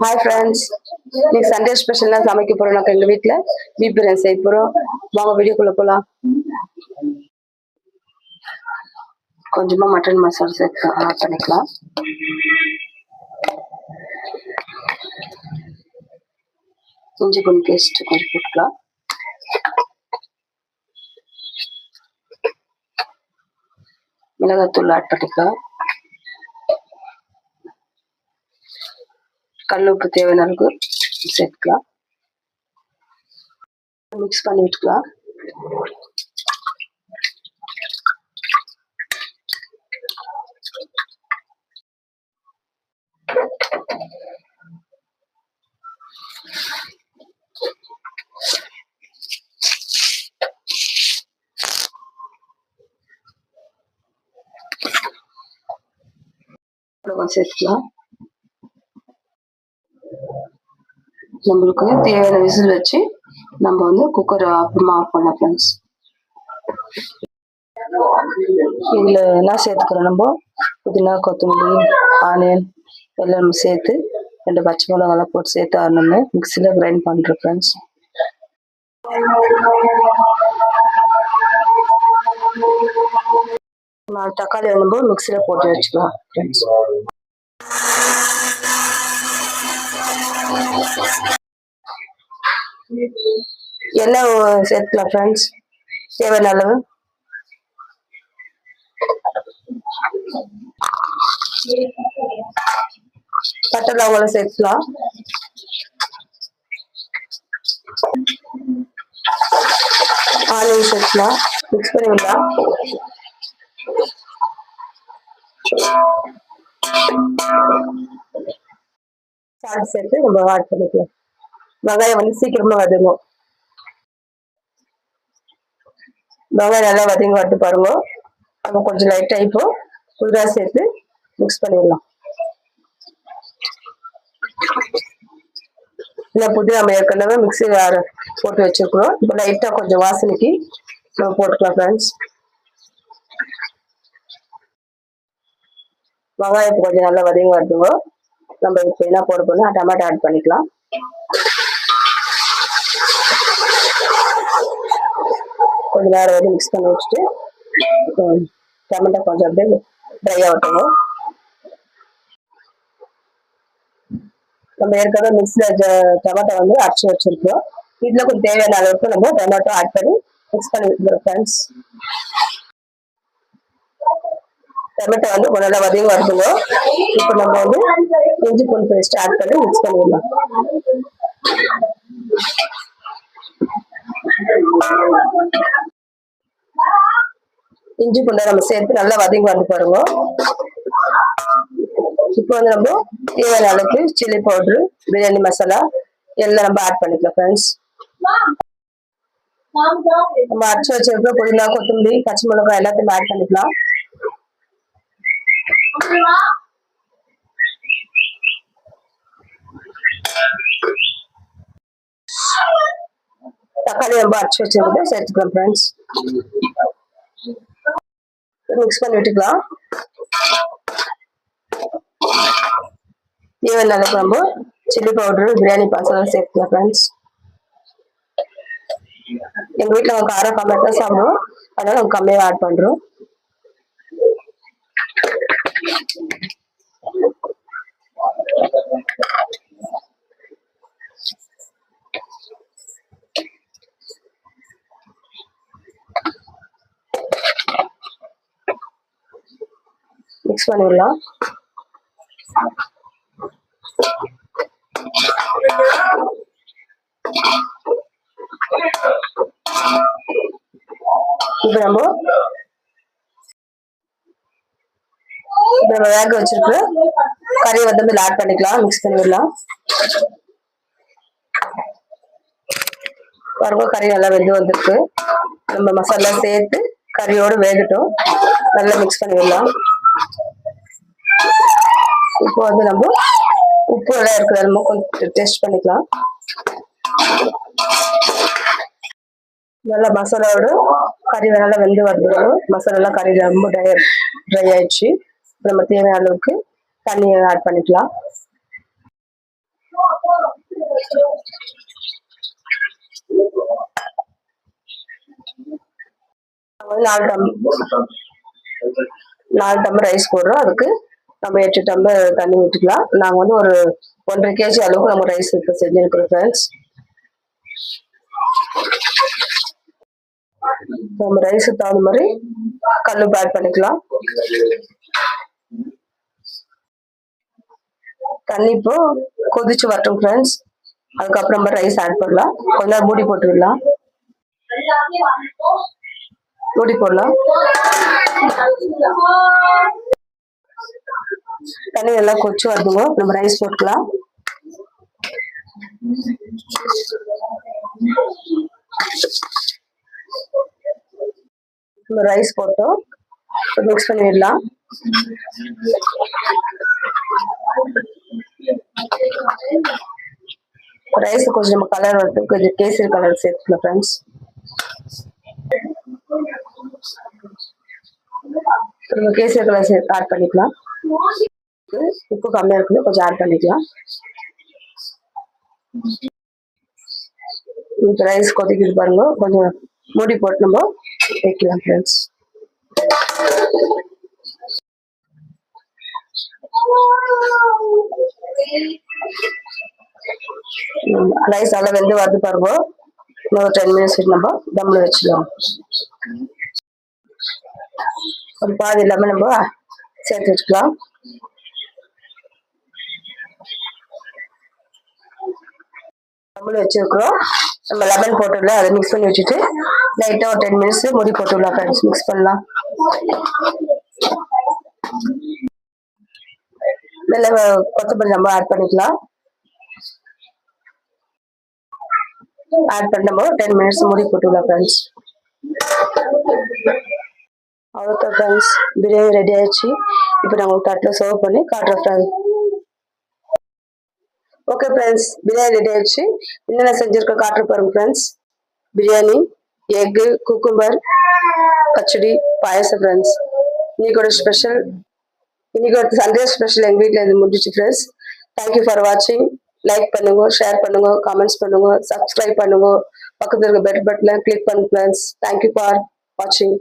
Hi friends, இன்னைக்கு Sunday ஸ்பெஷல்லாம் சமைக்க போறோம். நாங்கள் எங்கள் வீட்டில் பீப் பிரியாணி செய்ய போகிறோம். வாங்க வீடியோக்குள்ளே போகலாம். கொஞ்சமாக மட்டன் மசாலா சேர்த்து ஆட் பண்ணிக்கலாம். இஞ்சி பூண்டு பேஸ்ட் கொஞ்சம் போட்டுக்கலாம். மிளகாத்தூள் ஆட் பண்ணிக்கலாம். கல் உப்பு தேவையான அளவுக்கு சேர்த்துக்கலாம். மிக்ஸ் பண்ணி விட்டுக்கலாம். சேர்த்துக்கலாம். நம்மளுக்கு தேவையான விசில் வச்சு நம்ம வந்து குக்கர் அப்புறமா ஆஃப் பண்ணலாம் ஃப்ரெண்ட்ஸ். இதில் என்ன சேர்த்துக்கிறோம், நம்ம புதினா, கொத்தமல்லி, ஆனியன் எல்லாம் சேர்த்து 2 பச்சை மிளகாலாம் போட்டு சேர்த்து ஆடணுமே மிக்சியில் கிரைண்ட் பண்ணுறோம் ஃப்ரெண்ட்ஸ். தக்காளி நம்ம மிக்சியில் போட்டு வச்சுக்கலாம் ஃப்ரெண்ட்ஸ். எண்ணெய் சேர்த்துக்கலாம் ஃப்ரெண்ட்ஸ் தேவையான அளவு. பட்டை லவங்கம் சேர்த்துக்கலாம். ஆனியன் சேர்த்துக்கலாம். மிக்ஸ் பண்ணிடலாம். சால்ட் சேர்த்து நம்ம ஆட் பண்ணிக்கலாம். வெங்காயம் வந்து சீக்கிரமா வதங்கும். வெங்காயம் நல்லா வதங்கி வரட்டு பாருங்க. நம்ம கொஞ்சம் லைட்டா இப்போ புதினா சேர்த்து மிக்ஸ் பண்ணிடலாம். இல்லை புதினா நம்ம ஏற்கனவே மிக்சியில் போட்டு வச்சிருக்கிறோம். இப்போ லைட்டா கொஞ்சம் வாசனைக்கு நம்ம போட்டுக்கலாம் ஃப்ரெண்ட்ஸ். வெங்காயம் கொஞ்சம் நல்லா வதங்கி வருதுங்க. நம்ம இப்போ என்ன போட போனால் டொமேட்டோ ஆட் பண்ணிக்கலாம். கொஞ்ச நேரம் வரைக்கும் மிக்ஸ் பண்ணி வச்சுட்டு டொமேட்டோ கொஞ்சம் அப்படியே ட்ரை ஆகட்டும். நம்ம ஏற்கனவே மிக்ஸில் டொமேட்டோ வந்து அரைச்சி வச்சிருக்கோம். இதில் கொஞ்சம் தேவையான அளவுக்கு நம்ம டொமேட்டோ ஆட் பண்ணி மிக்ஸ் பண்ணி வைக்கிறோம் ஃப்ரெண்ட்ஸ். டொமேட்டோ வந்து கொஞ்சம் நல்லா வதங்கி வருதுங்க. இப்போ நம்ம வந்து இஞ்சி பூண்டு பேஸ்ட் ஆட் பண்ணி மிக்ஸ் பண்ணிடலாம். இஞ்சி பூண்டை நம்ம சேர்த்து நல்லா வதங்கி வந்து பாருங்க. இப்போ வந்து நம்ம தேவையான அளவுக்கு சில்லி பவுடரு, பிரியாணி மசாலா எல்லாம் நம்ம ஆட் பண்ணிக்கலாம் ஃப்ரெண்ட்ஸ். நம்ம அரைச்சி வச்சிருக்க புதினா, கொத்தமல்லி, பச்சை மிளகாய் எல்லாத்தையும் ஆட் பண்ணிக்கலாம். தக்காளி நம்ம அரைச்சி வச்சிருக்கோம் சேர்த்துக்கலாம் ஃப்ரெண்ட்ஸ். மிக்ஸ் பண்ணி விட்டுக்கலாம். தேவையான அளவுக்கு நம்ம சில்லி பவுடரு, பிரியாணி மசாலா சேர்த்துக்கலாம் ஃப்ரெண்ட்ஸ். எங்க வீட்டில் அவங்க காரம் கம்மியாக தான் சாப்பிடுவோம், அதனால அவங்க கம்மியாக ஆட் பண்றோம். மிக்ஸ் பண்ணிடலாம். இப்போ நம்ம வேக வச்சிருக்க கறி வந்து ஆட் பண்ணிக்கலாம். மிக்ஸ் பண்ணிடலாம். பாருங்க கறி நல்லா வெந்து வந்திருக்கு. நம்ம மசாலா சேர்த்து கறியோடு வேகட்டும். நல்லா மிக்ஸ் பண்ணிடலாம். இப்போ வந்து நம்ம உப்பு எல்லாம் இருக்குது நம்ம கொஞ்சம் டேஸ்ட் பண்ணிக்கலாம். நல்லா மசாலாவோட கறி நல்லா வெந்து வருது. மசாலா கறி ரொம்ப ட்ரை ஆயிடுச்சு. நம்ம தேவையான அளவுக்கு தண்ணியை ஆட் பண்ணிக்கலாம். 4 டம்ளர் ரைஸ் போடுறோம். அதுக்கு நம்ம 8 டம்ளர் தண்ணி ஊற்றிக்கலாம். நாங்கள் வந்து ஒரு 1.5 kg அளவுக்கு நம்ம ரைஸ் இப்போ செஞ்சுருக்கிறோம் ஃப்ரெண்ட்ஸ். நம்ம ரைஸுக்கு தகுந்த மாதிரி கல்லுப்பு ஆட் பண்ணிக்கலாம். தண்ணி இப்போ கொதிச்சு வரட்டும் ஃப்ரெண்ட்ஸ். அதுக்கப்புறம் நம்ம ரைஸ் ஆட் பண்ணலாம். கொஞ்ச நேரம் மூடி போட்டுடலாம். மூடி போடலாம். தண்ணி நல்லா கொதிச்சு வருதுங்க. நம்ம ரைஸ் போட்டுக்கலாம். நம்ம ரைஸ் போட்டோம். மிக்ஸ் பண்ணிடலாம். ரைஸ் கொஞ்சம் நம்ம கலர் வந்து கொஞ்சம் கேசரி கலர் சேர்த்துக்கலாம் ஃப்ரெண்ட்ஸ். கேசரி கலர் சேர்த்து ஆட் பண்ணிக்கலாம். உப்பு கம்மியா இருக்குன்னு கொஞ்சம் ஆட் பண்ணிக்கலாம். ரைஸ் கொதிக்கிட்டு பாருங்க. கொஞ்சம் மூடி போட்டு நம்ம வைக்கலாம் ஃப்ரெண்ட்ஸ். ரைஸ் நல்லா வெந்து வருது பாருங்க. இன்னும் 10 minutes நம்ம தம்ல வச்சிடலாம். ஒரு பாதி இல்லாம நம்ம சேர்த்து வச்சுக்கலாம். தம்ல வச்சிருக்கிறோம். நம்ம லெமன் போட்டுடலாம். அதை மிக்ஸ் பண்ணி வச்சுட்டு லைட்டா ஒரு 10 minutes மூடி போட்டுடலாம் ஃப்ரெண்ட்ஸ். மிக்ஸ் பண்ணலாம். நல்ல கொத்தமல்லி நம்ம ஆட் பண்ணிக்கலாம். ஆட் பண்ணி நம்ம 10 minutes மூடி போட்டுடலாம் ஃப்ரெண்ட்ஸ். அவ்வளோதான் ஃப்ரெண்ட்ஸ், பிரியாணி ரெடி ஆயிடுச்சு. இப்போ நான் உங்களுக்கு தட்டில் சர்வ் பண்ணி காட்டுறேன் friends. Okay friends, biryani ready ஆயிடுச்சு. என்னென்ன செஞ்சிருக்க காட்டுற பாருங்க ஃப்ரெண்ட்ஸ். பிரியாணி, எக்கு, குக்கும்பர், பச்சடி, பாயசம் ஃப்ரெண்ட்ஸ். இன்னைக்கோட ஸ்பெஷல், இன்னைக்கு சண்டே ஸ்பெஷல் எங்கள் வீட்டில் இது முடிஞ்சிச்சு ஃப்ரெண்ட்ஸ். தேங்க்யூ ஃபார் வாட்சிங். லைக் பண்ணுங்க, ஷேர் பண்ணுங்க, கமெண்ட்ஸ் பண்ணுங்க, சப்ஸ்கிரைப் பண்ணுங்க, பக்கத்தில் இருக்க பெல் பட்டனை கிளிக் பண்ணுங்க ஃப்ரெண்ட்ஸ். தேங்க்யூ ஃபார் வாட்சிங்.